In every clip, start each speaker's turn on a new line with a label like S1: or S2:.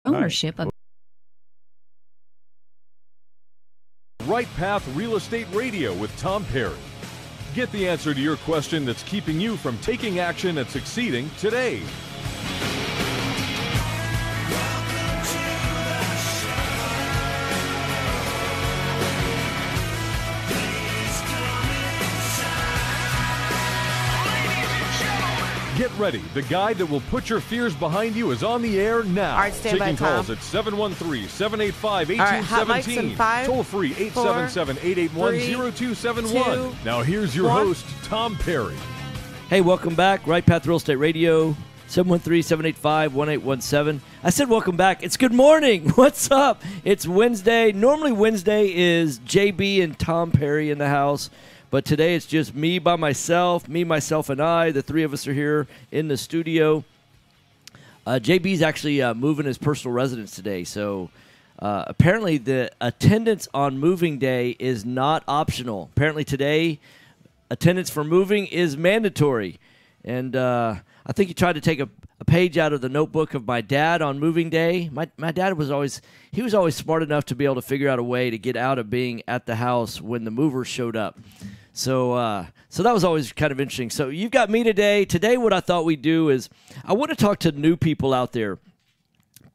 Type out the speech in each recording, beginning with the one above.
S1: ownership of
S2: Right Path Real Estate Radio with Tom Perry. Get the answer to your question that's keeping you from taking action and succeeding today. Get ready. The guy that will put your fears behind you is on the air now.
S3: All right, stand
S2: Taking
S3: by, Tom.
S2: calls at 713-785-1817.
S3: All right, hot mics in 5,
S2: Toll free 877-881-0271. Now here's your
S3: 1.
S2: host, Tom Perry.
S4: Hey, welcome back. Right Path Real Estate Radio, 713-785-1817. I said welcome back. It's good morning. What's up? It's Wednesday. Normally Wednesday is JB and Tom Perry in the house. But today it's just me by myself, myself, and I. The three of us are here in the studio. JB's actually moving his personal residence today. So apparently the attendance on moving day is not optional. Apparently today attendance for moving is mandatory. And I think he tried to take a page out of the notebook of my dad on moving day. My dad was always smart enough to be able to figure out a way to get out of being at the house when the movers showed up. So that was always kind of interesting. So you've got me today. Today what I thought we'd do is I want to talk to new people out there.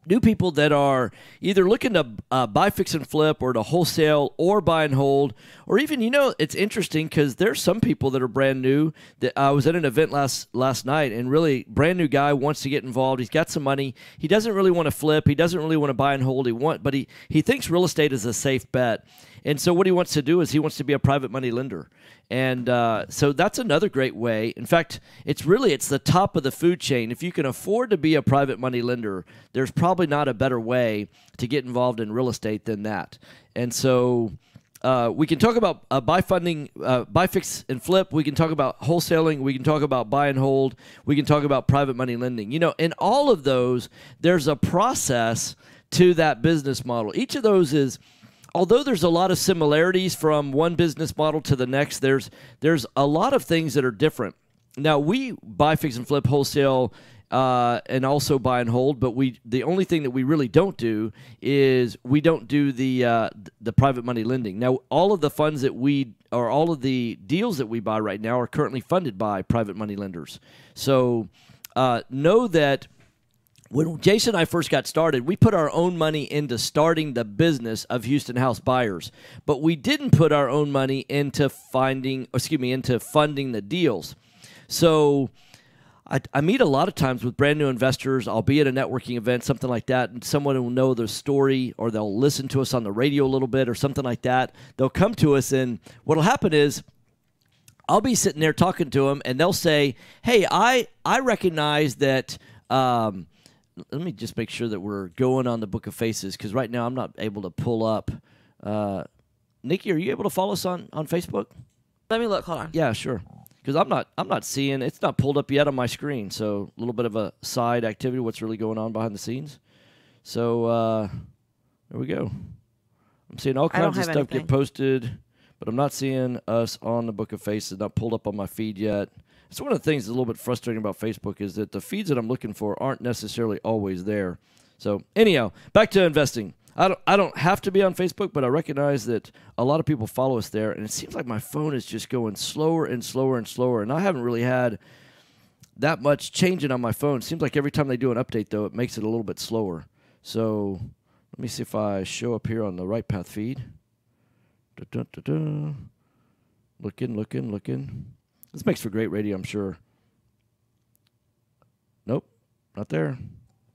S4: New people that are either looking to buy, fix, and flip, or to wholesale, or buy and hold, or even, it's interesting because there's some people that are brand new. That I was at an event last night, and really brand new guy wants to get involved. He's got some money. He doesn't really want to flip. He doesn't really want to buy and hold. But he thinks real estate is a safe bet. And so what he wants to do is he wants to be a private money lender. And so that's another great way. In fact, it's the top of the food chain. If you can afford to be a private money lender, there's probably not a better way to get involved in real estate than that. And so we can talk about buy, fix, and flip. We can talk about wholesaling. We can talk about buy and hold. We can talk about private money lending. In all of those, there's a process to that business model. Each of those is... Although there's a lot of similarities from one business model to the next, there's a lot of things that are different. Now, we buy, fix, and flip, wholesale, and also buy and hold, but the only thing that we really don't do is we don't do the private money lending. Now, all of the funds all of the deals that we buy right now are currently funded by private money lenders. So know that when Jason and I first got started, we put our own money into starting the business of Houston House Buyers, but we didn't put our own money into funding the deals. So I meet a lot of times with brand new investors. I'll be at a networking event, something like that, and someone will know their story, or they'll listen to us on the radio a little bit or something like that. They'll come to us, and what'll happen is I'll be sitting there talking to them, and they'll say, "Hey, I recognize that." Let me just make sure that we're going on the Book of Faces, because right now I'm not able to pull up. Nikki, are you able to follow us on Facebook?
S3: Let me look. Hold on.
S4: Yeah, sure. Because I'm not seeing, it's not pulled up yet on my screen. So a little bit of a side activity, what's really going on behind the scenes. So there we go. I'm seeing all kinds of stuff get posted, but I'm not seeing us on the Book of Faces. Not pulled up on my feed yet. It's one of the things that's a little bit frustrating about Facebook is that the feeds that I'm looking for aren't necessarily always there. So anyhow, back to investing. I don't have to be on Facebook, but I recognize that a lot of people follow us there, and it seems like my phone is just going slower and slower and slower, and I haven't really had that much changing on my phone. It seems like every time they do an update, though, it makes it a little bit slower. So let me see if I show up here on the Right Path feed. Looking. This makes for great radio, I'm sure. Nope, not there.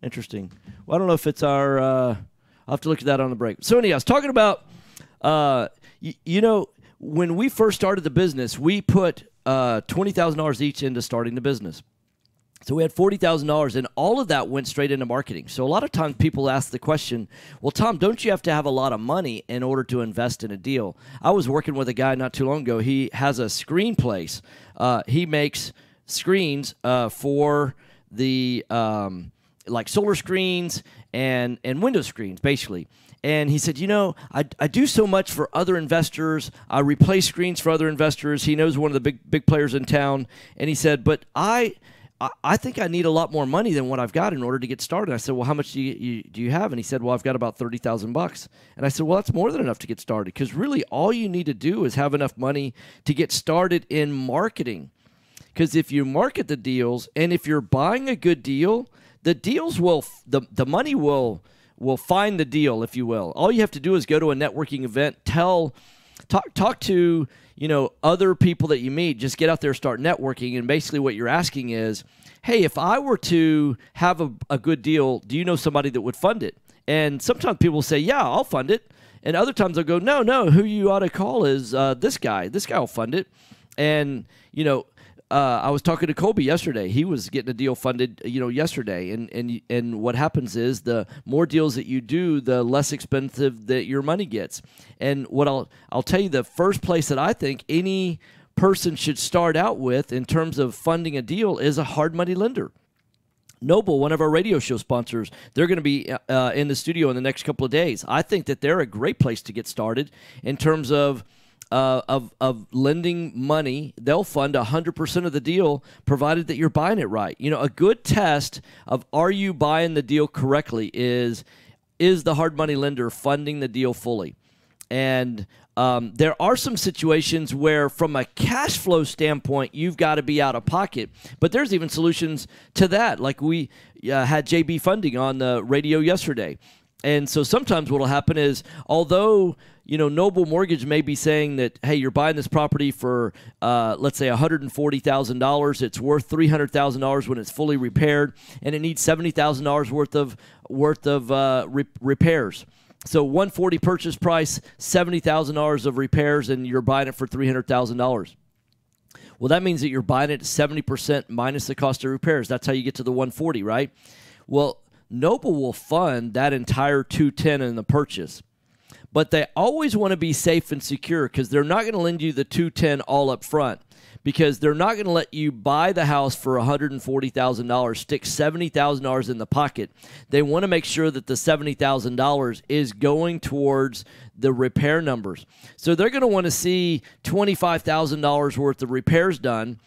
S4: Interesting. Well, I don't know if it's our... I'll have to look at that on the break. So anyhow, I was talking about, when we first started the business, we put $20,000 each into starting the business. So we had $40,000, and all of that went straight into marketing. So a lot of times people ask the question, well, Tom, don't you have to have a lot of money in order to invest in a deal? I was working with a guy not too long ago. He has a screen place. He makes screens for the like solar screens and window screens, basically. And he said, I do so much for other investors. I replace screens for other investors. He knows one of the big players in town. And he said, but I think I need a lot more money than what I've got in order to get started. I said, well, how much do you have? And he said, well, I've got about $30,000. And I said, well, that's more than enough to get started, because really all you need to do is have enough money to get started in marketing. Because if you market the deals, and if you're buying a good deal, the deals will, the money will find the deal, if you will. All you have to do is go to a networking event, talk to other people that you meet. Just get out there, start networking, and basically what you're asking is, hey, if I were to have a good deal, do you know somebody that would fund it? And sometimes people say, yeah, I'll fund it. And other times they'll go, no, who you ought to call is this guy. This guy will fund it. And, I was talking to Colby yesterday. He was getting a deal funded, yesterday. And what happens is the more deals that you do, the less expensive that your money gets. And what I'll tell you, the first place that I think any person should start out with in terms of funding a deal is a hard money lender. Noble, one of our radio show sponsors, they're going to be in the studio in the next couple of days. I think that they're a great place to get started in terms of lending money. They'll fund 100% of the deal, provided that you're buying it right. A good test of are you buying the deal correctly is the hard money lender funding the deal fully. And there are some situations where, from a cash flow standpoint, you've got to be out of pocket. But there's even solutions to that. Like we had JB Funding on the radio yesterday. And so sometimes what will happen is, although Noble Mortgage may be saying that, hey, you're buying this property for, let's say, $140,000. It's worth $300,000 when it's fully repaired, and it needs $70,000 worth of repairs. So $140 purchase price, $70,000 of repairs, and you're buying it for $300,000. Well, that means that you're buying it at 70% minus the cost of repairs. That's how you get to the $140, right? Well, Noble will fund that entire $210 in the purchase. But they always want to be safe and secure, because they're not going to lend you the $210 all up front, because they're not going to let you buy the house for $140,000, stick $70,000 in the pocket. They want to make sure that the $70,000 is going towards the repair numbers. So they're going to want to see $25,000 worth of repairs done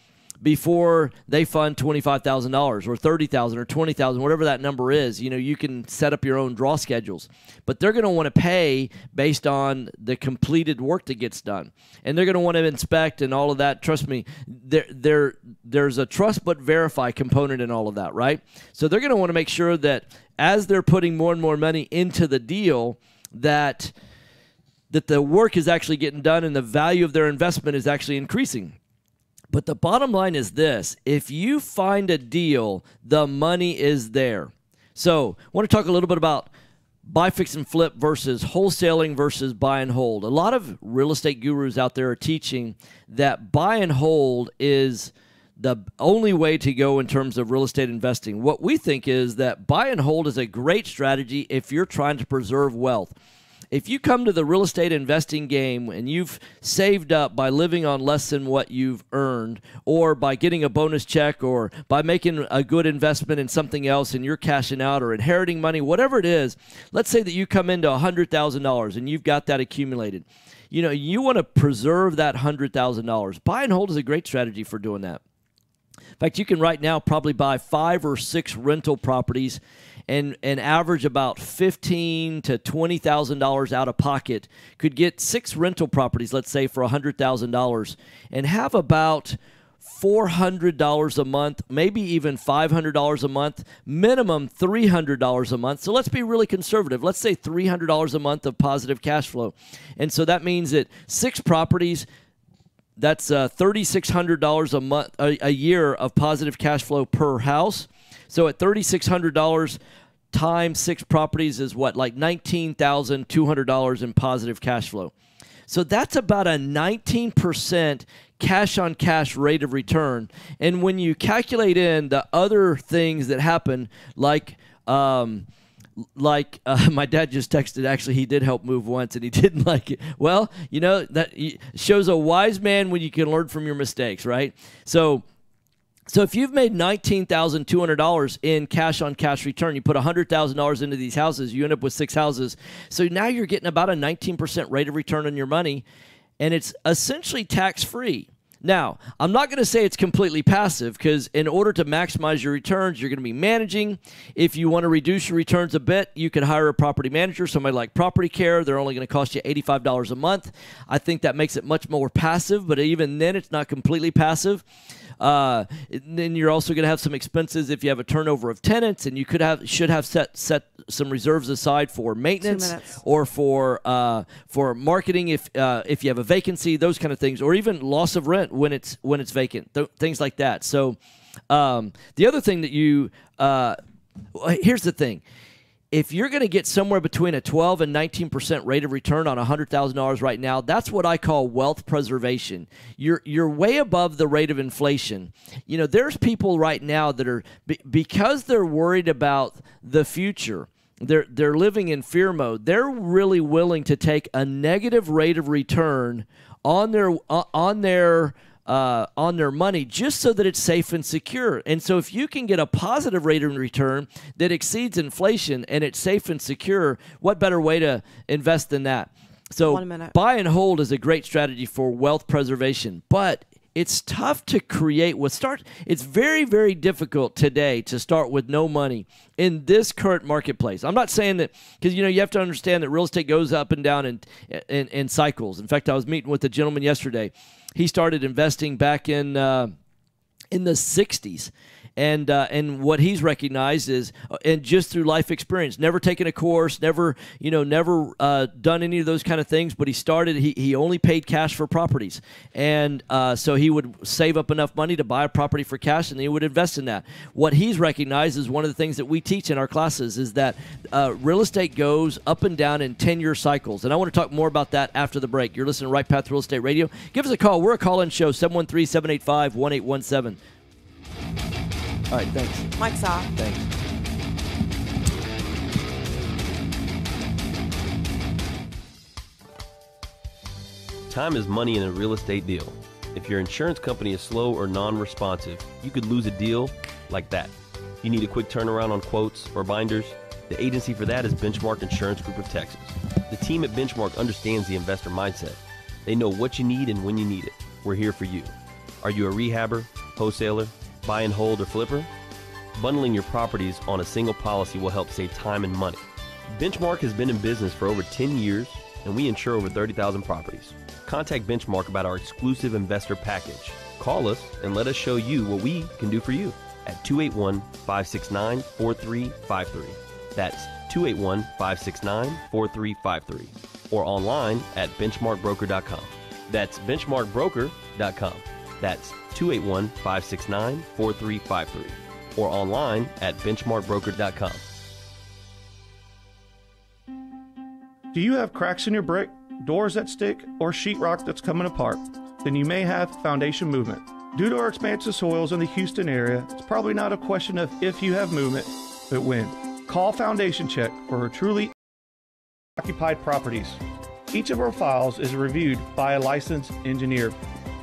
S4: before they fund $25,000 or $30,000 or $20,000, whatever that number is. You can set up your own draw schedules, but they're going to want to pay based on the completed work that gets done, and they're going to want to inspect and all of that. Trust me, there's a trust but verify component in all of that, right? So they're going to want to make sure that as they're putting more and more money into the deal, that the work is actually getting done and the value of their investment is actually increasing. But the bottom line is this: if you find a deal, the money is there. So I want to talk a little bit about buy, fix, and flip versus wholesaling versus buy and hold. A lot of real estate gurus out there are teaching that buy and hold is the only way to go in terms of real estate investing. What we think is that buy and hold is a great strategy if you're trying to preserve wealth. If you come to the real estate investing game and you've saved up by living on less than what you've earned, or by getting a bonus check, or by making a good investment in something else and you're cashing out or inheriting money, whatever it is, let's say that you come into $100,000 and you've got that accumulated. You want to preserve that $100,000. Buy and hold is a great strategy for doing that. In fact, you can right now probably buy 5 or 6 rental properties and average about $15,000 to $20,000 out of pocket. Could get 6 rental properties, let's say, for $100,000, and have about $400 a month, maybe even $500 a month, minimum $300 a month. So let's be really conservative. Let's say $300 a month of positive cash flow. And so that means that 6 properties, that's $3,600 a month, a year of positive cash flow per house. So at $3,600 times 6 properties is what, like $19,200 in positive cash flow. So that's about a 19% cash-on-cash rate of return. And when you calculate in the other things that happen, like my dad just texted, actually, he did help move once and he didn't like it. Well, that shows a wise man when you can learn from your mistakes, right? So if you've made $19,200 in cash-on-cash return, you put $100,000 into these houses, you end up with 6 houses. So now you're getting about a 19% rate of return on your money, and it's essentially tax-free. Now, I'm not going to say it's completely passive because in order to maximize your returns, you're going to be managing. If you want to reduce your returns a bit, you could hire a property manager, somebody like Property Care. They're only going to cost you $85 a month. I think that makes it much more passive, but even then it's not completely passive. Then you're also going to have some expenses if you have a turnover of tenants, and you should have set some reserves aside for maintenance or for marketing if you have a vacancy, those kind of things, or even loss of rent when it's vacant, things like that. So the other thing that here's the thing. If you're going to get somewhere between a 12 and 19% rate of return on $100,000 right now, that's what I call wealth preservation. You're way above the rate of inflation. You know, there's people right now that are because they're worried about the future. They're living in fear mode. They're really willing to take a negative rate of return on their money just so that it's safe and secure. And so if you can get a positive rate of return that exceeds inflation and it's safe and secure, what better way to invest than that? So buy and hold is a great strategy for wealth preservation, but it's tough to create it's very, very difficult today to start with no money in this current marketplace. I'm not saying that because, you know, you have to understand that real estate goes up and down in cycles. In fact, I was meeting with a gentleman yesterday. He started investing back in the 60s. And what he's recognized is, and just through life experience, never taken a course, never done any of those kind of things. But he started. He only paid cash for properties, and so he would save up enough money to buy a property for cash, and then he would invest in that. What he's recognized is one of the things that we teach in our classes is that real estate goes up and down in 10-year cycles. And I want to talk more about that after the break. You're listening to Right Path Real Estate Radio. Give us a call. We're a call-in show, 713-785-1817. All right, thanks.
S3: Mike's off.
S4: Thanks.
S1: Time is money in a real estate deal. If your insurance company is slow or non-responsive, you could lose a deal like that. You need a quick turnaround on quotes or binders? The agency for that is Benchmark Insurance Group of Texas. The team at Benchmark understands the investor mindset. They know what you need and when you need it. We're here for you. Are you a rehabber, wholesaler, buy and hold, or flipper? Bundling your properties on a single policy will help save time and money. Benchmark has been in business for over 10 years, and we insure over 30,000 properties. Contact Benchmark about our exclusive investor package. Call us and let us show you what we can do for you at 281-569-4353. That's 281-569-4353. Or online at benchmarkbroker.com. That's benchmarkbroker.com. That's 281-569-4353 or online at benchmarkbroker.com.
S5: Do you have cracks in your brick, doors that stick, or sheetrock that's coming apart? Then you may have foundation movement. Due to our expansive soils in the Houston area, it's probably not a question of if you have movement, but when. Call Foundation Check for truly occupied properties. Each of our files is reviewed by a licensed engineer.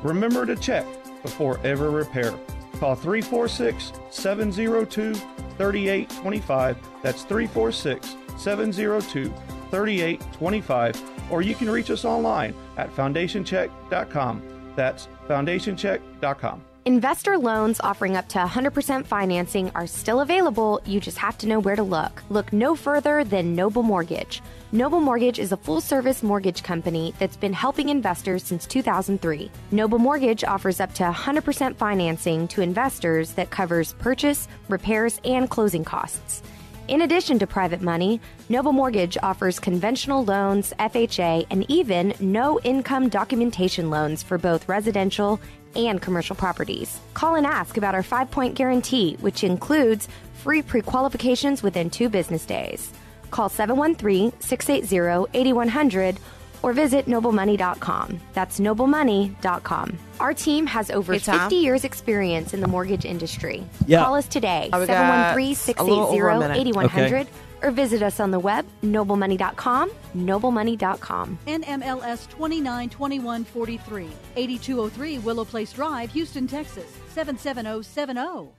S5: Remember to check before ever repair. Call 346-702-3825. That's 346-702-3825. Or you can reach us online at foundationcheck.com. That's foundationcheck.com.
S6: Investor loans offering up to 100% financing are still available. You just have to know where to look. Look no further than Noble Mortgage. Noble Mortgage is a full-service mortgage company that's been helping investors since 2003. Noble Mortgage offers up to 100% financing to investors that covers purchase, repairs, and closing costs. In addition to private money, Noble Mortgage offers conventional loans, FHA, and even no-income documentation loans for both residential and commercial properties. Call and ask about our 5-point guarantee, which includes free pre-qualifications within 2 business days. Call 713-680-8100 or visit noblemoney.com. That's noblemoney.com. Our team has over 50 years experience in the mortgage industry.
S4: Yeah.
S6: Call us today, 713-680-8100, or visit us on the web, noblemoney.com, noblemoney.com.
S7: NMLS 292143, 8203 Willow Place Drive, Houston, Texas, 77070.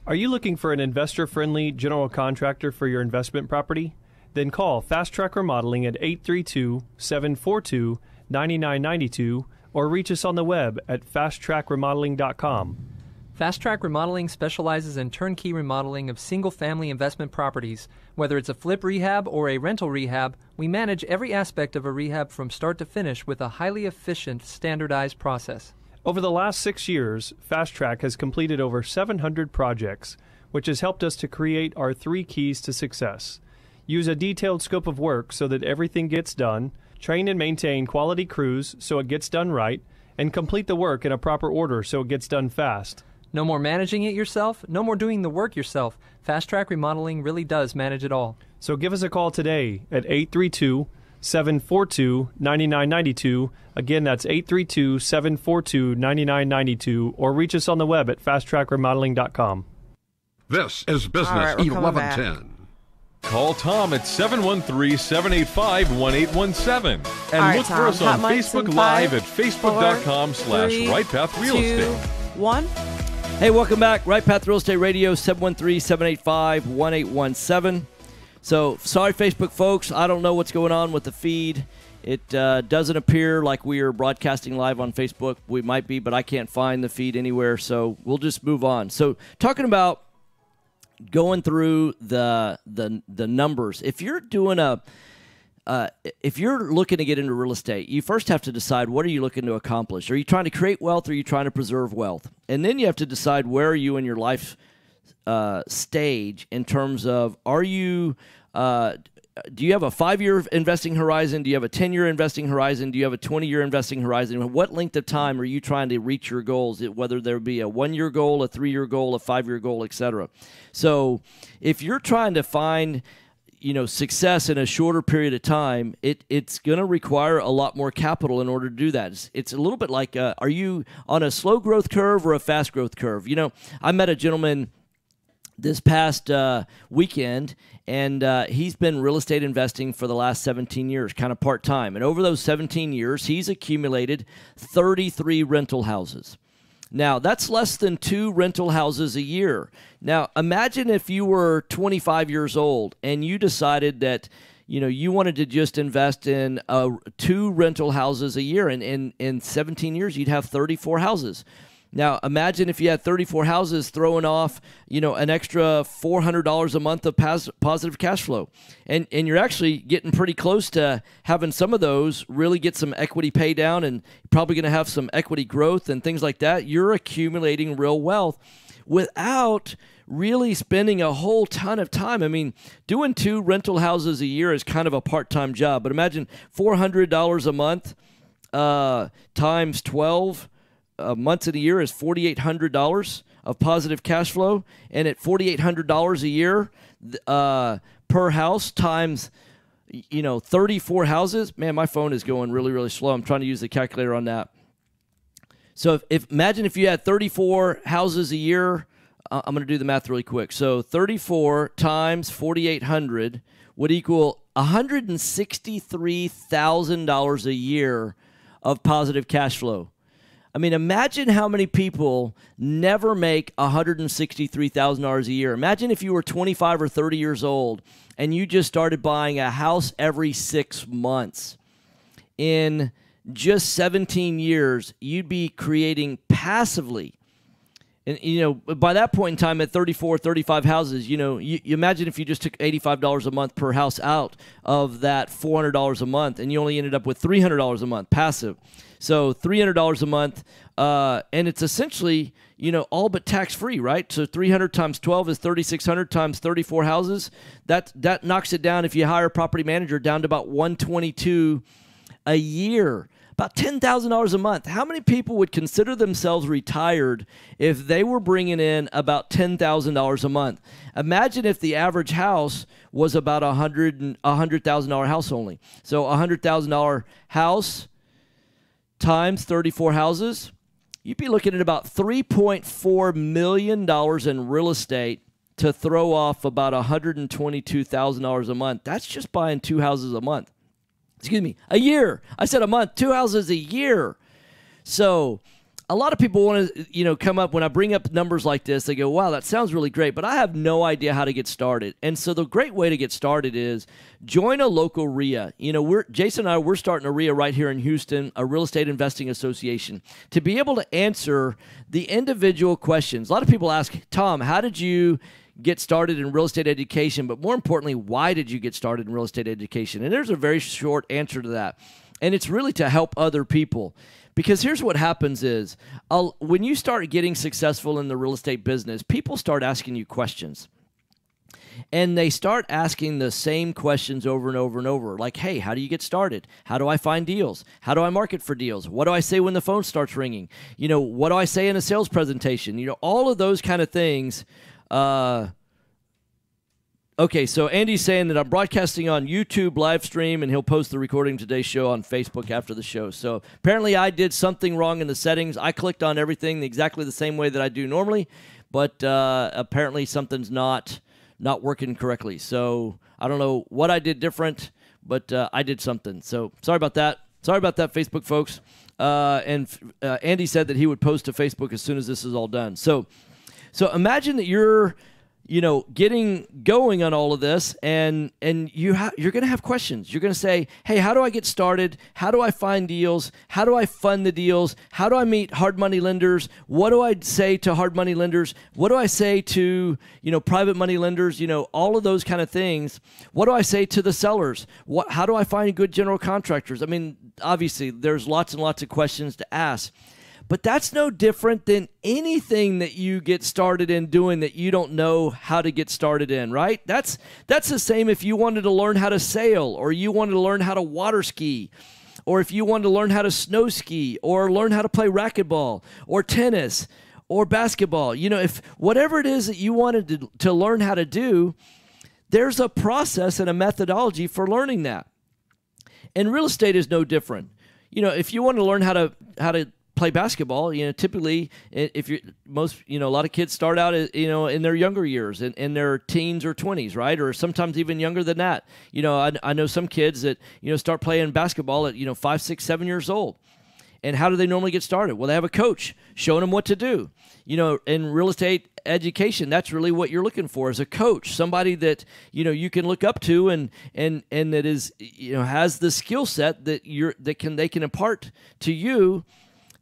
S8: Are you looking for an investor-friendly general contractor for your investment property? Then call Fast Track Remodeling at 832-742-9992 or reach us on the web at fasttrackremodeling.com.
S9: Fast Track Remodeling specializes in turnkey remodeling of single-family investment properties. Whether it's a flip rehab or a rental rehab, we manage every aspect of a rehab from start to finish with a highly efficient, standardized process.
S8: Over the last 6 years, Fast Track has completed over 700 projects, which has helped us to create our 3 keys to success. Use a detailed scope of work so that everything gets done, train and maintain quality crews so it gets done right, and complete the work in a proper order so it gets done fast.
S9: No more managing it yourself, no more doing the work yourself. Fast Track Remodeling really does manage it all.
S8: So give us a call today at 832-742-9992. Again, that's 832-742-9992, or reach us on the web at fasttrackremodeling.com.
S10: This is Business 1110.
S2: Call Tom at 713-785-1817 and
S3: right,
S2: look for
S3: Tom.
S2: us on
S3: Hot mics
S2: Facebook
S3: in
S2: Live
S3: 5,
S2: at facebook.com/RightPathRealEstate.
S3: 1.
S4: Hey, welcome back. Right Path Real Estate Radio, 713-785-1817. So, sorry, Facebook folks. I don't know what's going on with the feed. It doesn't appear like we are broadcasting live on Facebook. We might be, but I can't find the feed anywhere, so we'll just move on. So, talking about going through the numbers. If you're doing if you're looking to get into real estate, you first have to decide, what are you looking to accomplish? Are you trying to create wealth, or are you trying to preserve wealth? And then you have to decide, where are you in your life stage in terms of, are you do you have a 5-year investing horizon? Do you have a 10-year investing horizon? Do you have a 20-year investing horizon? What length of time are you trying to reach your goals, whether there be a 1-year goal, a 3-year goal, a 5-year goal, etc.? So if you're trying to find success in a shorter period of time, it's going to require a lot more capital in order to do that. It's a little bit like, are you on a slow growth curve or a fast growth curve? I met a gentleman this past weekend, and he's been real estate investing for the last 17 years, kind of part-time. And over those 17 years, he's accumulated 33 rental houses. Now, that's less than 2 rental houses a year. Now, imagine if you were 25 years old and you decided that you wanted to just invest in 2 rental houses a year. And in 17 years, you'd have 34 houses. Now, imagine if you had 34 houses throwing off, an extra $400 a month of positive cash flow. And you're actually getting pretty close to having some of those really get some equity pay down, and probably going to have some equity growth and things like that. You're accumulating real wealth without really spending a whole ton of time. I mean, doing 2 rental houses a year is kind of a part-time job. But imagine $400 a month times 12 months in a year is $4,800 of positive cash flow, and at $4,800 a year per house times 34 houses. Man, my phone is going really, really slow. I'm trying to use the calculator on that. So imagine if you had 34 houses a year. I'm going to do the math really quick. So 34 times 4,800 would equal $163,000 a year of positive cash flow. I mean, imagine how many people never make $163,000 a year. Imagine if you were 25 or 30 years old and you just started buying a house every 6 months. In just 17 years, you'd be creating passively. And, by that point in time, at 34, 35 houses, you imagine if you just took $85 a month per house out of that $400 a month, and you only ended up with $300 a month passive. So $300 a month, and it's essentially, all but tax-free, right? So 300 times 12 is 3,600 times 34 houses. That knocks it down, if you hire a property manager, down to about $122 a year. About $10,000 a month. How many people would consider themselves retired if they were bringing in about $10,000 a month? Imagine if the average house was about $100,000 house only. So $100,000 house times 34 houses, you'd be looking at about $3.4 million in real estate to throw off about $122,000 a month. That's just buying 2 houses a month. Excuse me, a year. I said a month, 2 houses a year. So a lot of people want to, come up when I bring up numbers like this. They go, wow, that sounds really great, but I have no idea how to get started. And so the great way to get started is join a local RIA. Jason and I, we're starting a RIA right here in Houston, a real estate investing association, to be able to answer the individual questions. A lot of people ask, Tom, how did you get started in real estate education? But more importantly, why did you get started in real estate education? And there's a very short answer to that. And it's really to help other people. Because here's what happens is when you start getting successful in the real estate business, people start asking you questions. And they start asking the same questions over and over and over. Like, hey, how do you get started? How do I find deals? How do I market for deals? What do I say when the phone starts ringing? What do I say in a sales presentation? All of those kind of things. Okay, so Andy's saying that I'm broadcasting on YouTube live stream, and he'll post the recording of today's show on Facebook after the show. So apparently I did something wrong in the settings. I clicked on everything exactly the same way that I do normally, but apparently something's not working correctly. So I don't know what I did different, but I did something. So sorry about that. Sorry about that, Facebook folks. And Andy said that he would post to Facebook as soon as this is all done. So imagine that you're getting going on all of this, and you're going to have questions. You're going to say, hey, how do I get started? How do I find deals? How do I fund the deals? How do I meet hard money lenders? What do I say to hard money lenders? What do I say to, private money lenders? All of those kind of things. What do I say to the sellers? How do I find good general contractors? I mean, obviously, there's lots and lots of questions to ask. But that's no different than anything that you get started in doing that you don't know how to get started in, right? That's the same if you wanted to learn how to sail, or you wanted to learn how to water ski, or if you wanted to learn how to snow ski, or learn how to play racquetball, or tennis, or basketball. If whatever it is that you wanted to learn how to do, there's a process and a methodology for learning that. And real estate is no different. If you want to learn how to play basketball, typically if you're a lot of kids start out, in their younger years, in their teens or 20s, right? Or sometimes even younger than that. I know some kids that, start playing basketball at, 5, 6, 7 years old. And how do they normally get started? Well, they have a coach showing them what to do. In real estate education, that's really what you're looking for, is a coach, somebody that, you can look up to and that is, has the skill set that they can impart to you.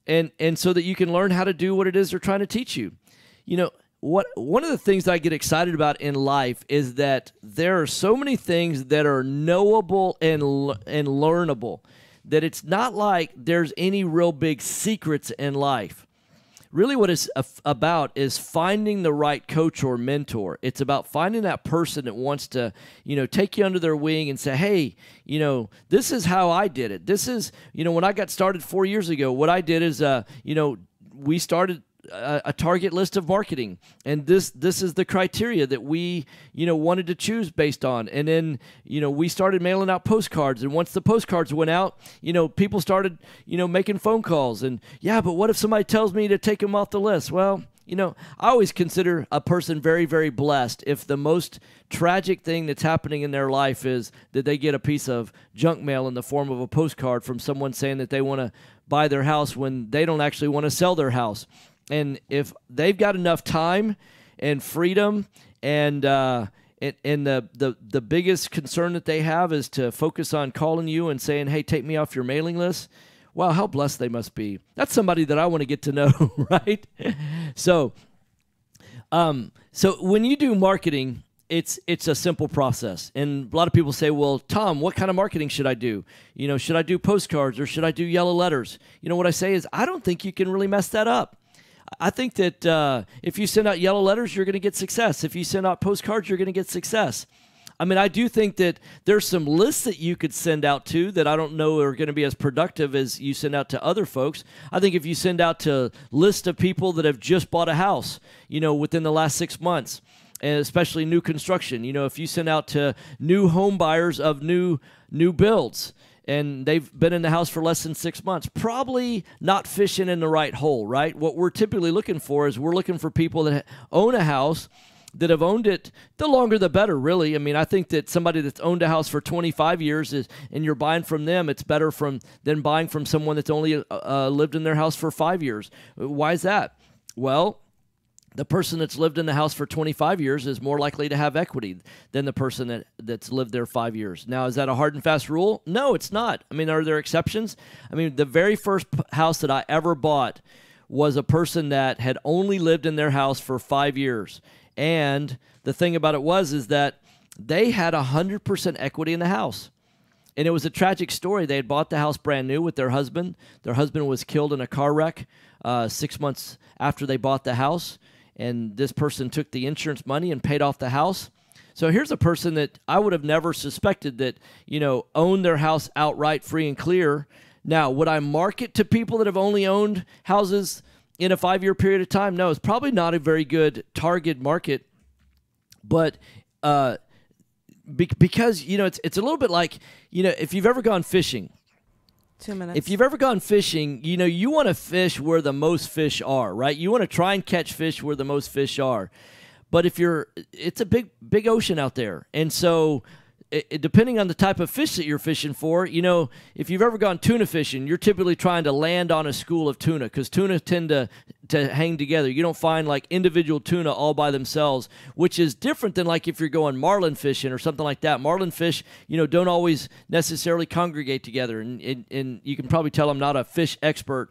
S4: And so that you can learn how to do what it is they're trying to teach you. One of the things that I get excited about in life is that there are so many things that are knowable and learnable, that it's not like there's any real big secrets in life. Really what it's about is finding the right coach or mentor. It's about finding that person that wants to, take you under their wing and say, hey, this is how I did it. This is, when I got started 4 years ago, what I did is, we started a target list of marketing, and this is the criteria that we wanted to choose based on. And then we started mailing out postcards, and once the postcards went out, people started making phone calls. And but what if somebody tells me to take them off the list? Well, I always consider a person very, very blessed if the most tragic thing that's happening in their life is that they get a piece of junk mail in the form of a postcard from someone saying that they want to buy their house when they don't actually want to sell their house. And if they've got enough time and freedom, and the biggest concern that they have is to focus on calling you and saying, hey, take me off your mailing list, wow, how blessed they must be. That's somebody that I want to get to know, right? So when you do marketing, it's a simple process. And a lot of people say, well, Tom, what kind of marketing should I do? Should I do postcards or should I do yellow letters? What I say is, I don't think you can really mess that up. I think that if you send out yellow letters, you're going to get success. If you send out postcards, you're going to get success. I mean, I do think that there's some lists that you could send out to that I don't know are going to be as productive as you send out to other folks. I think if you send out to a list of people that have just bought a house, within the last 6 months, and especially new construction, if you send out to new home buyers of new builds, and they've been in the house for less than 6 months, probably not fishing in the right hole, right? What we're typically looking for is we're looking for people that own a house that have owned it, the longer the better, really. I mean, I think that somebody that's owned a house for 25 years and you're buying from them, it's better than buying from someone that's only lived in their house for 5 years. Why is that? Well, the person that's lived in the house for 25 years is more likely to have equity than the person that's lived there 5 years. Now, is that a hard and fast rule? No, it's not. I mean, are there exceptions? I mean, the very first house that I ever bought was a person that had only lived in their house for 5 years. And the thing about it is that they had 100% equity in the house. And it was a tragic story. They had bought the house brand new with their husband. Their husband was killed in a car wreck 6 months after they bought the house. And this person took the insurance money and paid off the house. So here's a person that I would have never suspected that, owned their house outright, free and clear. Now, would I market to people that have only owned houses in a 5-year period of time? No, it's probably not a very good target market. But because, it's a little bit like, if you've ever gone fishing.
S3: 2 minutes.
S4: If you've ever gone fishing, you want to fish where the most fish are, right? You want to try and catch fish where the most fish are. But it's a big ocean out there. And so depending on the type of fish that you're fishing for, if you've ever gone tuna fishing, you're typically trying to land on a school of tuna because tuna tend to hang together. You don't find like individual tuna all by themselves, which is different than like if you're going marlin fishing or something like that. Marlin fish, don't always necessarily congregate together. And you can probably tell I'm not a fish expert.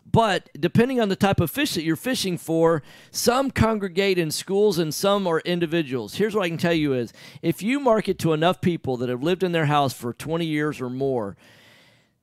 S4: But depending on the type of fish that you're fishing for, some congregate in schools and some are individuals. Here's what I can tell you is if you market to enough people that have lived in their house for 20 years or more,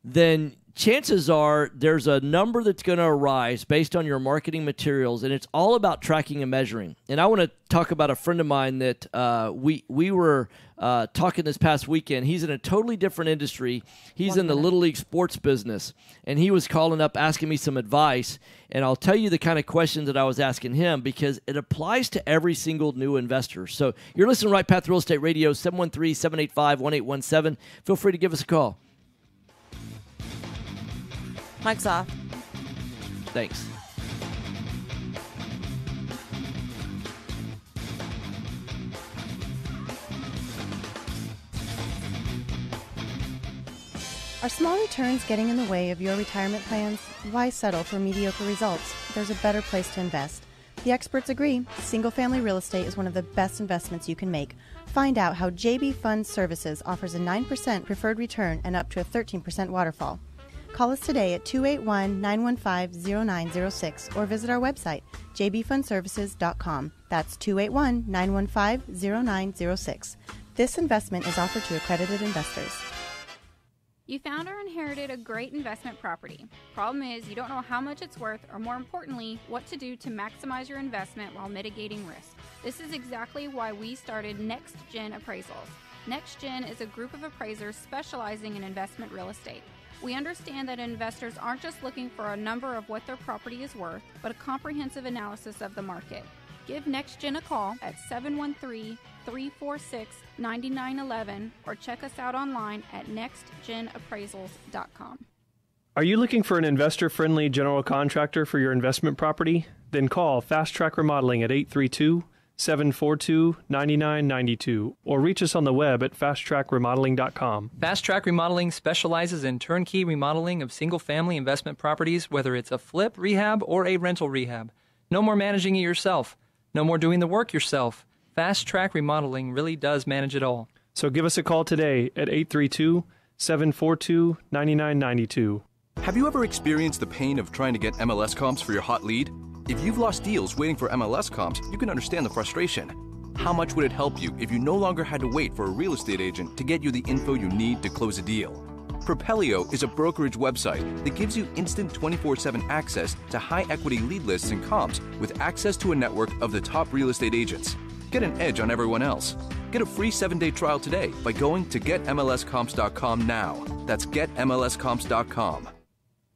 S4: then chances are there's a number that's going to arise based on your marketing materials, and it's all about tracking and measuring. And I want to talk about a friend of mine that we were talking this past weekend. He's in a totally different industry. He's in the Little League sports business, and he was calling up asking me some advice, and I'll tell you the kind of questions that I was asking him because it applies to every single new investor. So you're listening to Right Path Real Estate Radio, 713-785-1817. Feel free to give us a call.
S3: Mic's off.
S4: Thanks.
S11: Are small returns getting in the way of your retirement plans? Why settle for mediocre results? There's a better place to invest. The experts agree. Single-family real estate is one of the best investments you can make. Find out how JB Fund Services offers a 9% preferred return and up to a 13% waterfall. Call us today at 281-915-0906 or visit our website, jbfundservices.com. That's 281-915-0906. This investment is offered to accredited investors.
S12: You found or inherited a great investment property. Problem is, you don't know how much it's worth or, more importantly, what to do to maximize your investment while mitigating risk. This is exactly why we started Next Gen Appraisals. Next Gen is a group of appraisers specializing in investment real estate. We understand that investors aren't just looking for a number of what their property is worth, but a comprehensive analysis of the market. Give NextGen a call at 713-346-9911 or check us out online at nextgenappraisals.com.
S8: Are you looking for an investor-friendly general contractor for your investment property? Then call Fast Track Remodeling at 832-742-9992 or reach us on the web at fasttrackremodeling.com.
S9: Fast Track Remodeling specializes in turnkey remodeling of single-family investment properties, whether it's a flip, rehab, or a rental rehab. No more managing it yourself. No more doing the work yourself. Fast Track Remodeling really does manage it all.
S8: So give us a call today at 832-742-9992.
S13: Have you ever experienced the pain of trying to get MLS comps for your hot lead? If you've lost deals waiting for MLS comps, you can understand the frustration. How much would it help you if you no longer had to wait for a real estate agent to get you the info you need to close a deal? Propelio is a brokerage website that gives you instant 24/7 access to high-equity lead lists and comps with access to a network of the top real estate agents. Get an edge on everyone else. Get a free 7-day trial today by going to getmlscomps.com now. That's getmlscomps.com.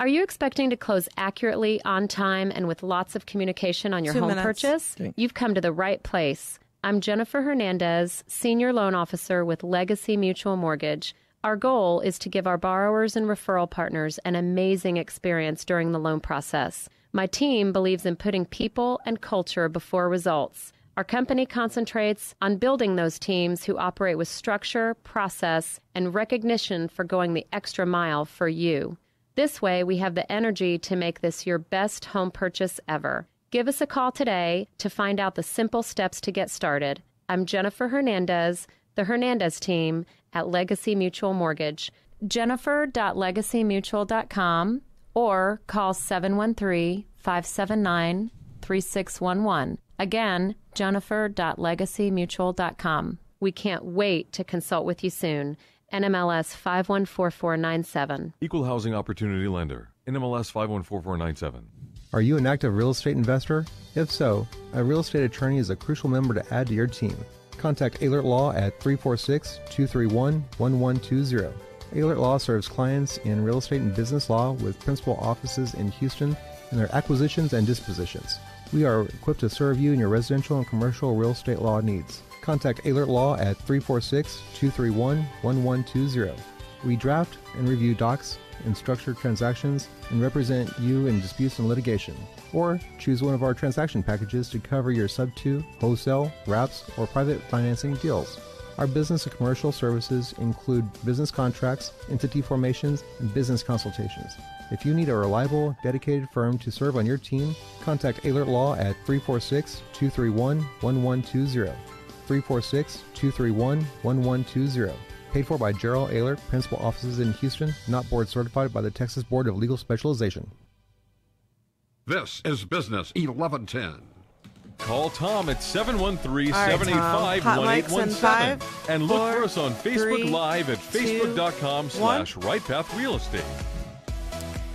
S14: Are you expecting to close accurately, on time, and with lots of communication on your
S3: 2
S14: home
S3: minutes.
S14: purchase? You've come to the right place. I'm Jennifer Hernandez, Senior Loan Officer with Legacy Mutual Mortgage. Our goal is to give our borrowers and referral partners an amazing experience during the loan process. My team believes in putting people and culture before results. Our company concentrates on building those teams who operate with structure, process, and recognition for going the extra mile for you. This way, we have the energy to make this your best home purchase ever. Give us a call today to find out the simple steps to get started. I'm Jennifer Hernandez, the Hernandez team at Legacy Mutual Mortgage. Jennifer.legacymutual.com or call 713-579-3611. Again, Jennifer.legacymutual.com. We can't wait to consult with you soon. NMLS 514497.
S2: Equal Housing Opportunity Lender. NMLS 514497.
S15: Are you an active real estate investor? If so, a real estate attorney is a crucial member to add to your team. Contact Ehlert Law at 346-231-1120. Ehlert Law serves clients in real estate and business law with principal offices in Houston and their acquisitions and dispositions. We are equipped to serve you in your residential and commercial real estate law needs. Contact Ehlert Law at 346-231-1120. We draft and review docs and structured transactions and represent you in disputes and litigation. Or choose one of our transaction packages to cover your sub-2, wholesale, wraps, or private financing deals. Our business and commercial services include business contracts, entity formations, and business consultations. If you need a reliable, dedicated firm to serve on your team, contact Ehlert Law at 346-231-1120. 346-231-1120. Paid for by Gerald Ehlert, principal offices in Houston, not board certified by the Texas Board of Legal Specialization.
S10: This is Business 1110.
S2: Call Tom at 713-785-1817 and look for us on Facebook Live at facebook.com/RightPathRealEstate.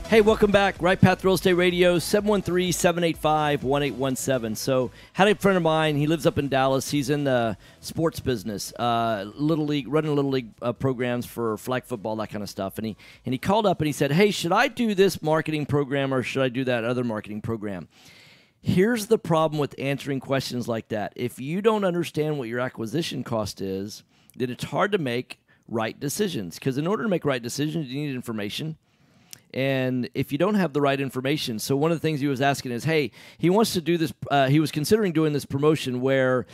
S4: Hey, welcome back. Right Path Real Estate Radio, 713-785-1817. So, had a friend of mine. He lives up in Dallas. He's in the sports business, Little League, running Little League programs for flag football, that kind of stuff. And he called up and he said, hey, should I do this marketing program or should I do that other marketing program? Here's the problem with answering questions like that. If you don't understand what your acquisition cost is, then it's hard to make right decisions. Because in order to make right decisions, you need information. And if you don't have the right information, so one of the things he was asking is, hey, he wants to do this. He was considering doing this promotion where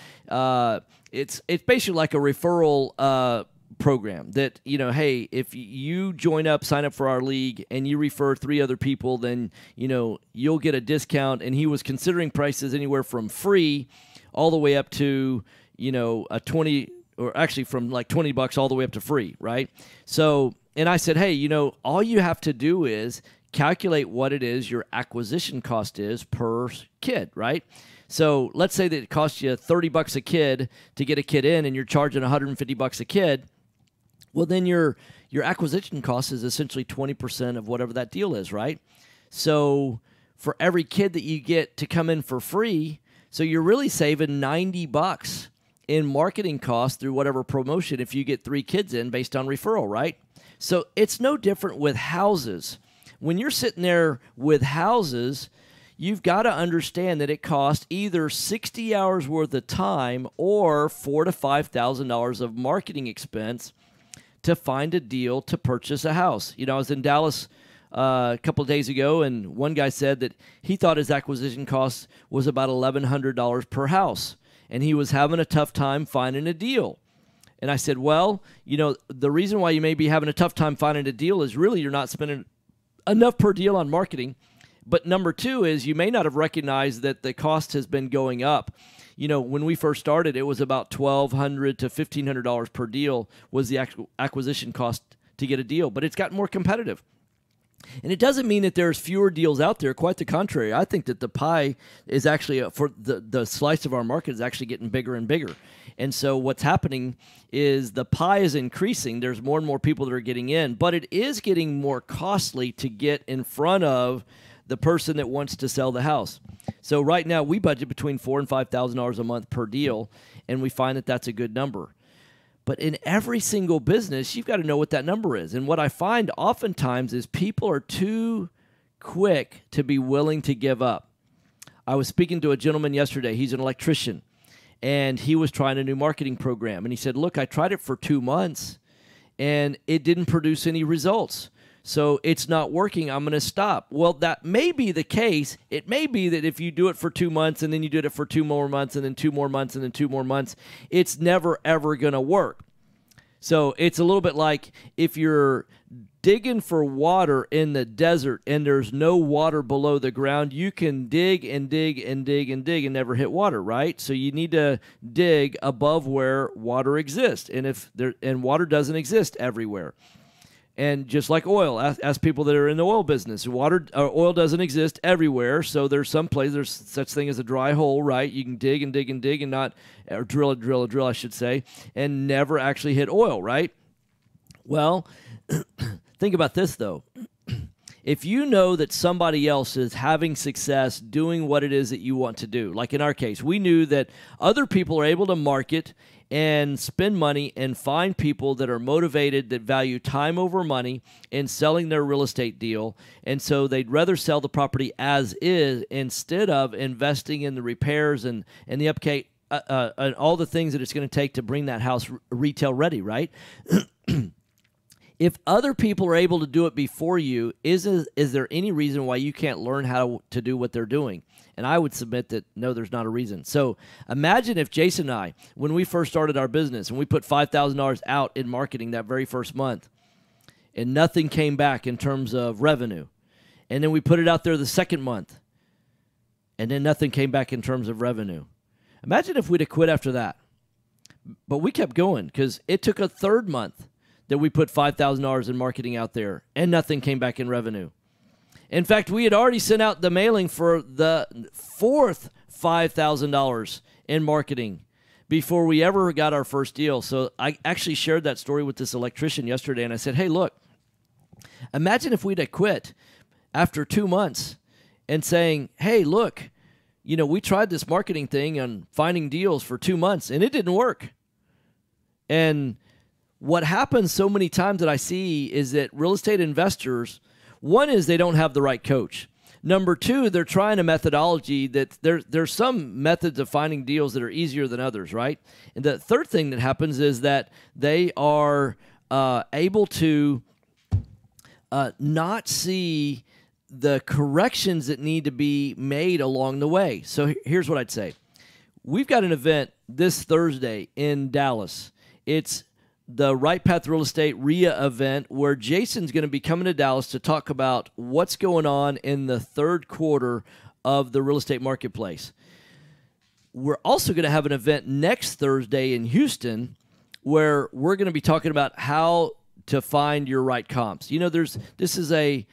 S4: it's basically like a referral program that, hey, if you join up, sign up for our league, and you refer 3 other people, then, you'll get a discount. And he was considering prices anywhere from free all the way up to, a 20, or actually from like $20 all the way up to free, right? So, and I said, hey, all you have to do is calculate what it is your acquisition cost is per kid, right? So let's say that it costs you $30 a kid to get a kid in and you're charging $150 a kid. Well, then your acquisition cost is essentially 20% of whatever that deal is, right? So for every kid that you get to come in for free, so you're really saving $90 in marketing costs through whatever promotion if you get 3 kids in based on referral, right? So it's no different with houses. When you're sitting there with houses, you've got to understand that it costs either 60 hours worth of time or $4,000 to $5,000 of marketing expense to find a deal to purchase a house. I was in Dallas a couple of days ago, and one guy said that he thought his acquisition cost was about $1,100 per house, and he was having a tough time finding a deal. And I said, well, the reason why you may be having a tough time finding a deal is really you're not spending enough per deal on marketing. But number 2 is you may not have recognized that the cost has been going up. When we first started, it was about $1,200 to $1,500 per deal was the acquisition cost to get a deal. But it's gotten more competitive. And it doesn't mean that there's fewer deals out there. Quite the contrary. I think that the pie is actually, for the slice of our market is actually getting bigger and bigger. And so what's happening is the pie is increasing. There's more and more people that are getting in, but it is getting more costly to get in front of the person that wants to sell the house. So right now we budget between $4,000 and $5,000 a month per deal, and we find that that's a good number. But in every single business, you've got to know what that number is. And what I find oftentimes is people are too quick to be willing to give up. I was speaking to a gentleman yesterday. He's an electrician, and he was trying a new marketing program. And he said, look, I tried it for 2 months, and it didn't produce any results. so it's not working. I'm going to stop. Well, that may be the case. It may be that if you do it for 2 months and then you do it for 2 more months and then 2 more months and then 2 more months, it's never, ever going to work. So it's a little bit like if you're digging for water in the desert and there's no water below the ground, you can dig and dig and dig and dig and never hit water, right? So you need to dig above where water exists, and water doesn't exist everywhere. And just like oil, ask people that are in the oil business, oil doesn't exist everywhere. So there's some place, there's such thing as a dry hole, right? You can dig and dig and dig and not, or drill, I should say, and never actually hit oil, right? Well, think about this though. If you know that somebody else is having success doing what it is that you want to do, like in our case, we knew that other people are able to market and spend money and find people that are motivated, that value time over money in selling their real estate deal. And so they'd rather sell the property as is instead of investing in the repairs and the upkeep and all the things that it's going to take to bring that house retail ready, right? If other people are able to do it before you, is there any reason why you can't learn how to do what they're doing? And I would submit that no, there's not a reason. So imagine if Jason and I, when we first started our business and we put $5,000 out in marketing that very first month and nothing came back in terms of revenue. And then we put it out there the second month and then nothing came back in terms of revenue. Imagine if we'd have quit after that. But we kept going because it took a third month that we put $5,000 in marketing out there and nothing came back in revenue. In fact, we had already sent out the mailing for the fourth $5,000 in marketing before we ever got our first deal. So I actually shared that story with this electrician yesterday, and I said, hey, look, imagine if we'd have quit after 2 months and saying, hey, look, we tried this marketing thing on finding deals for 2 months, and it didn't work. And what happens so many times that I see is that real estate investors, one is they don't have the right coach. Number two, they're trying a methodology that there's some methods of finding deals that are easier than others, right? And the third thing that happens is that they are able to not see the corrections that need to be made along the way. So here's what I'd say. We've got an event this Thursday in Dallas. It's the Right Path Real Estate RIA event where Jason's going to be coming to Dallas to talk about what's going on in the third quarter of the real estate marketplace. We're also going to have an event next Thursday in Houston where we're going to be talking about how to find your right comps. This is a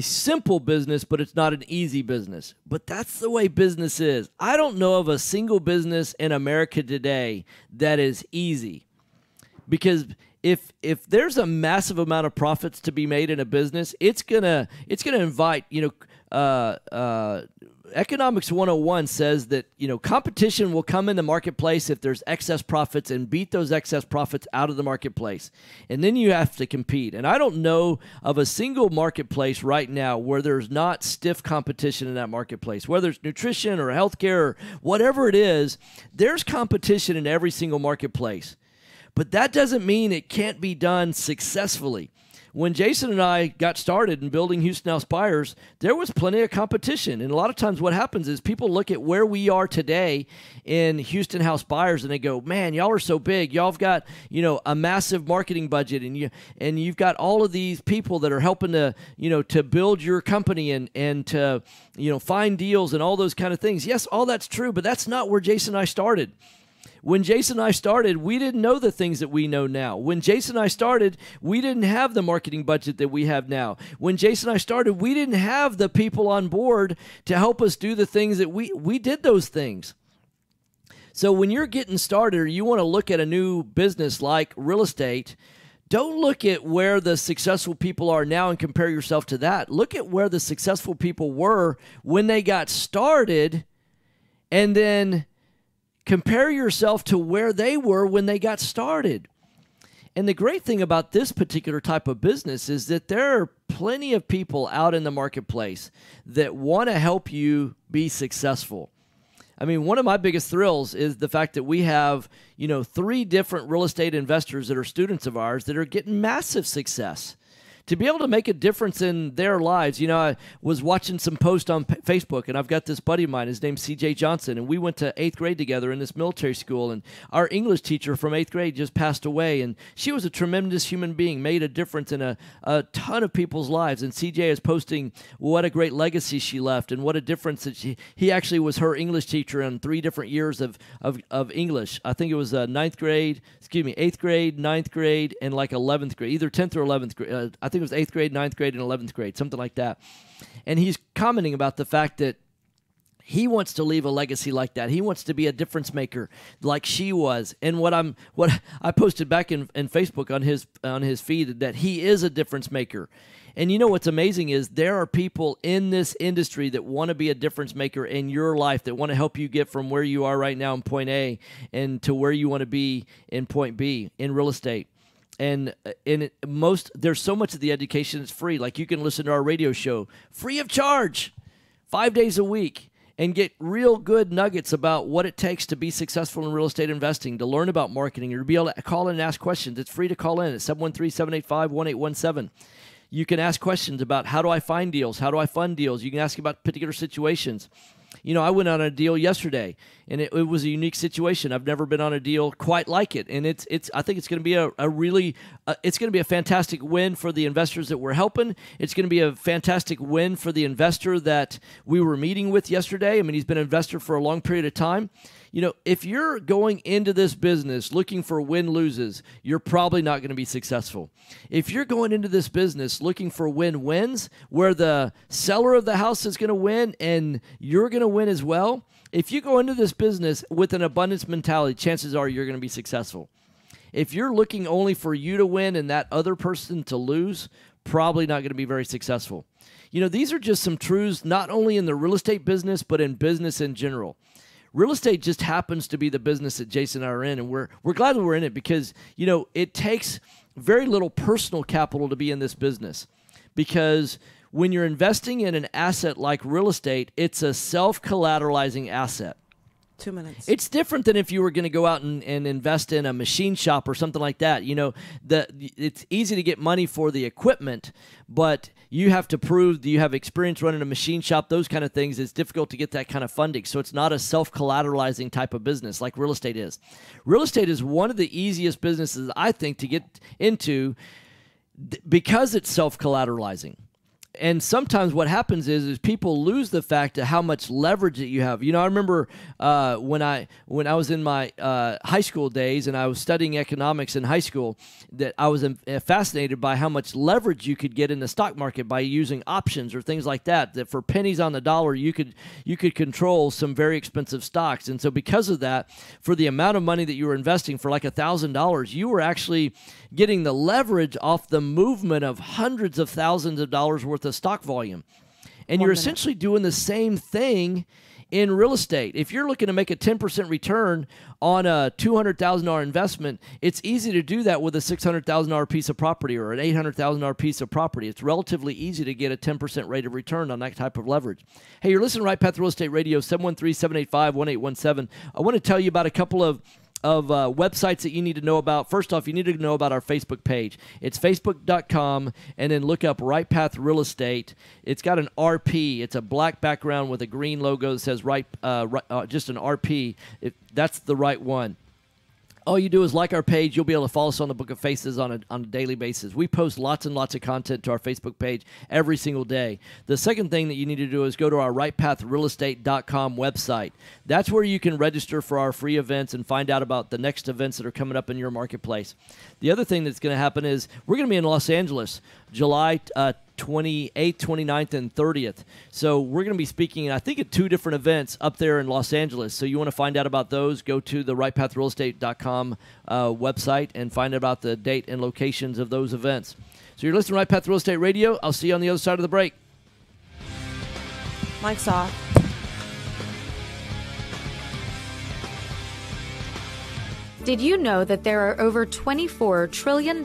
S4: simple business, but it's not an easy business. But that's the way business is. I don't know of a single business in America today that is easy. Because if there's a massive amount of profits to be made in a business, it's gonna invite, Economics 101 says that, competition will come in the marketplace if there's excess profits and beat those excess profits out of the marketplace. And then you have to compete. And I don't know of a single marketplace right now where there's not stiff competition in that marketplace. Whether it's nutrition or healthcare or whatever it is, there's competition in every single marketplace. But that doesn't mean it can't be done successfully. When Jason and I got started in building Houston House Buyers, there was plenty of competition. And a lot of times what happens is people look at where we are today in Houston House Buyers and they go, man, y'all are so big. Y'all have got, a massive marketing budget and you've got all of these people that are helping to, to build your company and to, find deals and all those kind of things. Yes, all that's true, but that's not where Jason and I started. When Jason and I started, we didn't know the things that we know now. When Jason and I started, we didn't have the marketing budget that we have now. When Jason and I started, we didn't have the people on board to help us do the things that we did those things. So when you're getting started or you want to look at a new business like real estate, don't look at where the successful people are now and compare yourself to that. Look at where the successful people were when they got started and then compare yourself to where they were when they got started. And the great thing about this particular type of business is that there are plenty of people out in the marketplace that want to help you be successful. I mean, one of my biggest thrills is the fact that we have, 3 different real estate investors that are students of ours that are getting massive success. to be able to make a difference in their lives. You know, I was watching some posts on Facebook, and I've got this buddy of mine. His name's C.J. Johnson, and we went to 8th grade together in this military school, and our English teacher from 8th grade just passed away, and she was a tremendous human being, made a difference in a ton of people's lives, and C.J. is posting what a great legacy she left and what a difference that he actually was her English teacher in 3 different years of English. I think it was 8th grade, 9th grade, and like 11th grade, either 10th or 11th grade. I think it was 8th grade, 9th grade, and 11th grade, something like that. And he's commenting about the fact that he wants to leave a legacy like that. He wants to be a difference maker like she was. And what I posted back in Facebook on his feed, that he is a difference maker. And you know what's amazing is there are people in this industry that want to be a difference maker in your life, that want to help you get from where you are right now in point A and to where you want to be in point B in real estate. And there's so much of the education that's free. Like, you can listen to our radio show free of charge 5 days a week and get real good nuggets about what it takes to be successful in real estate investing, to learn about marketing, or to be able to call in and ask questions. It's free to call in at 713-785-1817. You can ask questions about, how do I find deals? How do I fund deals? You can ask about particular situations. You know, I went on a deal yesterday, and it was a unique situation. I've never been on a deal quite like it, and I think it's going to be it's going to be a fantastic win for the investors that we're helping. It's going to be a fantastic win for the investor that we were meeting with yesterday. I mean, he's been an investor for a long period of time. You know, if you're going into this business looking for win-loses, you're probably not going to be successful. If you're going into this business looking for win-wins, where the seller of the house is going to win and you're going to win as well, if you go into this business with an abundance mentality, chances are you're going to be successful. If you're looking only for you to win and that other person to lose, probably not going to be very successful. You know, these are just some truths, not only in the real estate business, but in business in general. Real estate just happens to be the business that Jason and I are in, and we're glad that we're in it because, you know, it takes very little personal capital to be in this business, because when you're investing in an asset like real estate, it's a self-collateralizing asset.
S3: 2 minutes.
S4: It's different than if you were going to go out and invest in a machine shop or something like that. You know, it's easy to get money for the equipment, but you have to prove that you have experience running a machine shop, those kind of things. It's difficult to get that kind of funding. So it's not a self-collateralizing type of business like real estate is. Real estate is one of the easiest businesses, I think, to get into because it's self-collateralizing. And sometimes what happens is people lose the fact of how much leverage that you have. You know, I remember when I was in my high school days and I was studying economics in high school, that I was fascinated by how much leverage you could get in the stock market by using options or things like that. That for pennies on the dollar, you could control some very expensive stocks. And so because of that, for the amount of money that you were investing, for like $1,000, you were actually getting the leverage off the movement of hundreds of thousands of dollars worth of stock volume. And you're essentially doing the same thing in real estate. If you're looking to make a 10% return on a $200,000 investment, it's easy to do that with a $600,000 piece of property or an $800,000 piece of property. It's relatively easy to get a 10% rate of return on that type of leverage. Hey, you're listening to Right Path Real Estate Radio, 713-785-1817. I want to tell you about a couple of websites that you need to know about. First off, you need to know about our Facebook page. It's facebook.com, and then look up Right Path Real Estate. It's got an RP. It's a black background with a green logo that says just an RP. That's the right one. All you do is like our page. You'll be able to follow us on the Book of Faces on a daily basis. We post lots and lots of content to our Facebook page every single day. The second thing that you need to do is go to our rightpathrealestate.com website. That's where you can register for our free events and find out about the next events that are coming up in your marketplace. The other thing that's going to happen is we're going to be in Los Angeles, July 28th, 29th, and 30th. So we're going to be speaking, I think, at 2 different events up there in Los Angeles. So you want to find out about those, go to the rightpathrealestate.com website and find out about the date and locations of those events. So you're listening to Right Path Real Estate Radio. I'll see you on the other side of the break.
S3: Mic's off.
S6: Did you know that there are over $24 trillion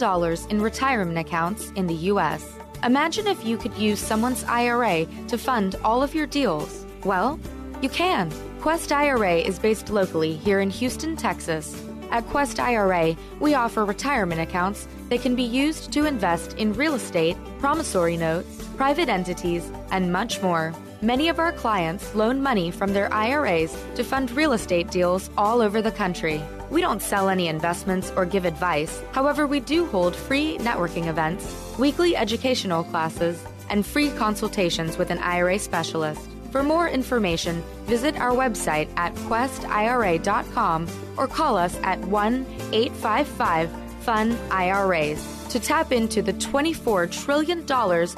S6: in retirement accounts in the U.S.? Imagine if you could use someone's IRA to fund all of your deals. Well, you can. Quest IRA is based locally here in Houston, Texas. At Quest IRA, we offer retirement accounts that can be used to invest in real estate, promissory notes, private entities, and much more. Many of our clients loan money from their IRAs to fund real estate deals all over the country. We don't sell any investments or give advice. However, we do hold free networking events, weekly educational classes, and free consultations with an IRA specialist. For more information, visit our website at questira.com or call us at 1-855-FUN-IRAs. To tap into the $24 trillion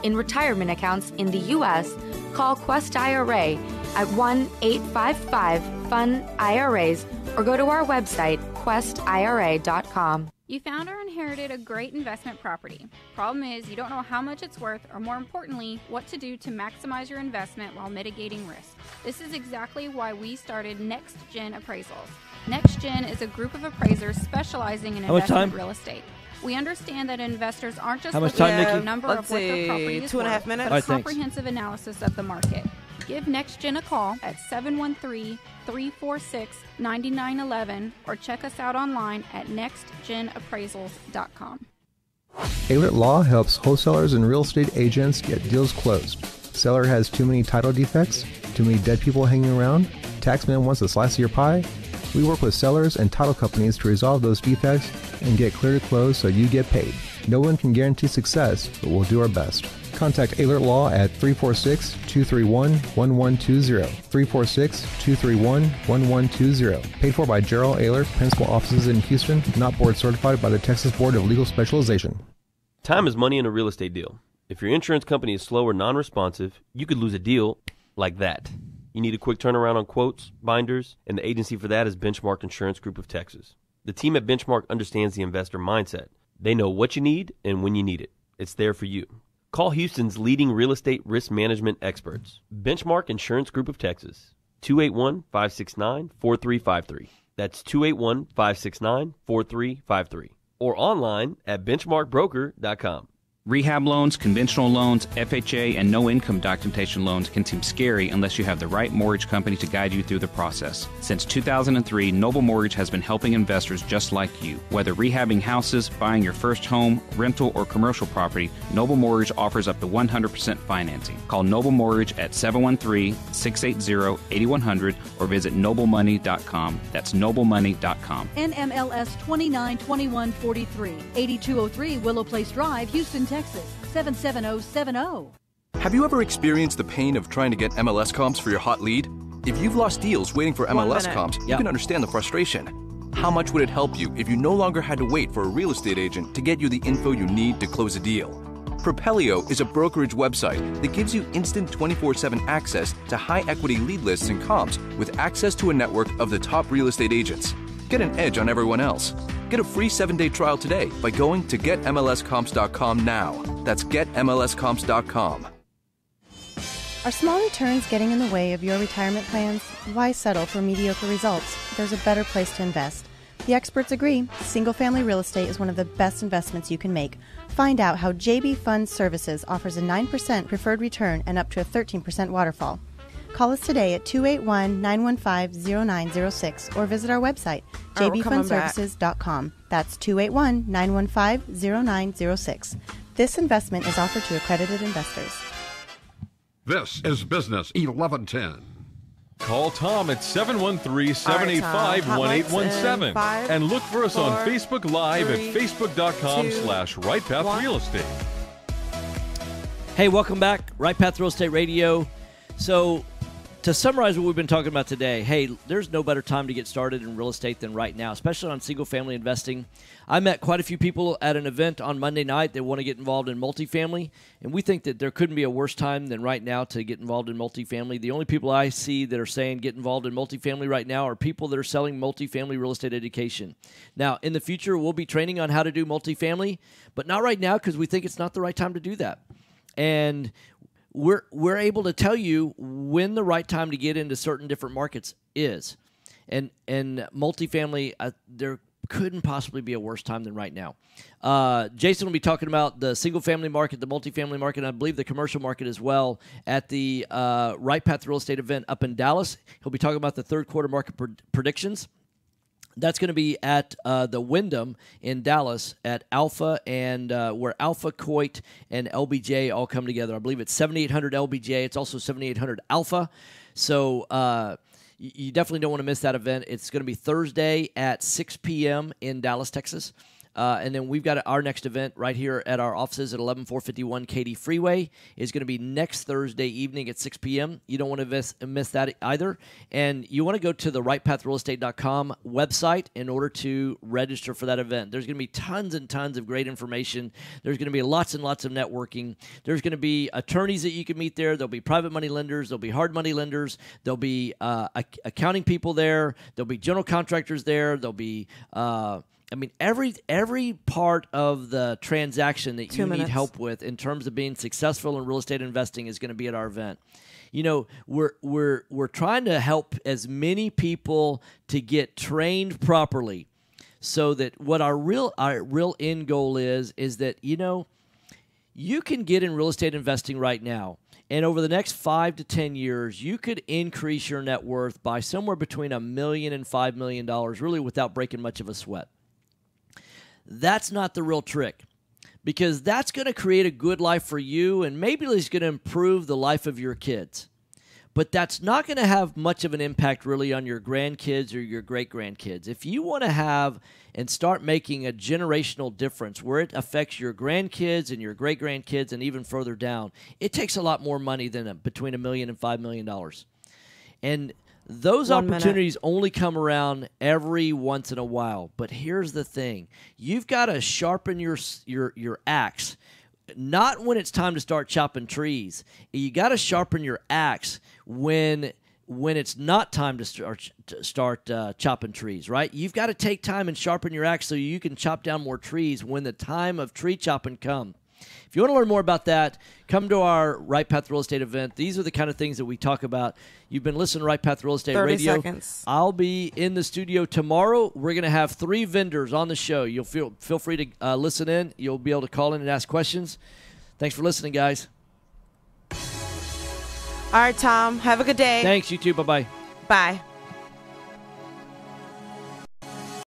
S6: in retirement accounts in the U.S., call Quest IRA at 1-855-FUN-IRAs or go to our website, questira.com.
S12: You found or inherited a great investment property. Problem is, you don't know how much it's worth or, more importantly, what to do to maximize your investment while mitigating risk. This is exactly why we started Next Gen Appraisals. Next Gen is a group of appraisers specializing in investment real estate. We understand that investors aren't just looking at the number of what their property is worth, but a comprehensive analysis of the market. Give Next Gen a call at 713-346-9911 or check us out online at nextgenappraisals.com.
S15: Aylert Law helps wholesalers and real estate agents get deals closed. Seller has too many title defects, too many dead people hanging around, taxman wants a slice of your pie. We work with sellers and title companies to resolve those defects and get clear to close so you get paid. No one can guarantee success, but we'll do our best. Contact Aylert Law at 346-231-1120. 346-231-1120. Paid for by Gerald Aylert, principal offices in Houston, not board certified by the Texas Board of Legal Specialization.
S1: Time is money in a real estate deal. If your insurance company is slow or non-responsive, you could lose a deal like that. You need a quick turnaround on quotes, binders, and the agency for that is Benchmark Insurance Group of Texas. The team at Benchmark understands the investor mindset. They know what you need and when you need it. It's there for you. Call Houston's leading real estate risk management experts. Benchmark Insurance Group of Texas, 281-569-4353. That's 281-569-4353. Or online at benchmarkbroker.com.
S16: Rehab loans, conventional loans, FHA, and no-income documentation loans can seem scary unless you have the right mortgage company to guide you through the process. Since 2003, Noble Mortgage has been helping investors just like you. Whether rehabbing houses, buying your first home, rental, or commercial property, Noble Mortgage offers up to 100% financing. Call Noble Mortgage at 713-680-8100 or visit noblemoney.com. That's noblemoney.com.
S7: NMLS 292143, 8203 Willow Place Drive, Houston, Texas, 77070.
S13: Have you ever experienced the pain of trying to get MLS comps for your hot lead? If you've lost deals waiting for MLS comps, you can understand the frustration. How much would it help you if you no longer had to wait for a real estate agent to get you the info you need to close a deal? Propelio is a brokerage website that gives you instant 24/7 access to high-equity lead lists and comps with access to a network of the top real estate agents. Get an edge on everyone else. Get a free 7-day trial today by going to getmlscomps.com now. That's getmlscomps.com.
S11: Are small returns getting in the way of your retirement plans? Why settle for mediocre results? There's a better place to invest. The experts agree, single-family real estate is one of the best investments you can make. Find out how JB Fund Services offers a 9% preferred return and up to a 13% waterfall. Call us today at 281-915-0906 or visit our website, jbfundservices.com. That's 281-915-0906. This investment is offered to accredited investors.
S10: This is Business 1110.
S2: Call Tom at 713-785-1817 and look for us on Facebook Live at facebook.com/RightPathRealEstate.
S4: Hey, welcome back. Right Path Real Estate Radio. So, to summarize what we've been talking about today, hey, there's no better time to get started in real estate than right now, especially on single-family investing. I met quite a few people at an event on Monday night that want to get involved in multifamily, and we think that there couldn't be a worse time than right now to get involved in multifamily. The only people I see that are saying get involved in multifamily right now are people that are selling multifamily real estate education. Now, in the future, we'll be training on how to do multifamily, but not right now because we think it's not the right time to do that. And we're able to tell you when the right time to get into certain different markets is. And multifamily, there couldn't possibly be a worse time than right now. Jason will be talking about the single-family market, the multifamily market, and I believe the commercial market as well at the Right Path Real Estate event up in Dallas. He'll be talking about the third quarter market predictions. That's going to be at the Wyndham in Dallas at Alpha, and where Alpha, Coit, and LBJ all come together. I believe it's 7800 LBJ. It's also 7800 Alpha. So you definitely don't want to miss that event. It's going to be Thursday at 6 p.m. in Dallas, Texas. And then we've got our next event right here at our offices at 11451 Katy Freeway. Is going to be next Thursday evening at 6 p.m. You don't want to miss that either. And you want to go to the rightpathrealestate.com website in order to register for that event. There's going to be tons and tons of great information. There's going to be lots and lots of networking. There's going to be attorneys that you can meet there. There'll be private money lenders. There'll be hard money lenders. There'll be accounting people there. There'll be general contractors there. There'll be every part of the transaction that you need help with in terms of being successful in real estate investing is going to be at our event. You know, we're trying to help as many people to get trained properly, so that what our real end goal is that, you know, you can get in real estate investing right now. And over the next 5 to 10 years, you could increase your net worth by somewhere between $1 million and $5 million, really without breaking much of a sweat. That's not the real trick, because that's going to create a good life for you, and maybe it's going to improve the life of your kids. But that's not going to have much of an impact really on your grandkids or your great-grandkids. If you want to have and start making a generational difference where it affects your grandkids and your great-grandkids and even further down, it takes a lot more money than between $1 million and $5 million. And those opportunities only come around every once in a while. But here's the thing. You've got to sharpen your axe, not when it's time to start chopping trees. You got to sharpen your axe when it's not time to start chopping trees, right? You've got to take time and sharpen your axe so you can chop down more trees when the time of tree chopping comes. If you want to learn more about that, come to our Right Path Real Estate event. These are the kind of things that we talk about. You've been listening to Right Path Real Estate
S3: 30
S4: Radio.
S3: seconds.
S4: I'll be in the studio tomorrow. We're going to have 3 vendors on the show. You'll feel free to listen in. You'll be able to call in and ask questions. Thanks for listening, guys.
S3: All right, Tom. Have a good day.
S4: Thanks. You too. Bye-bye.
S3: Bye.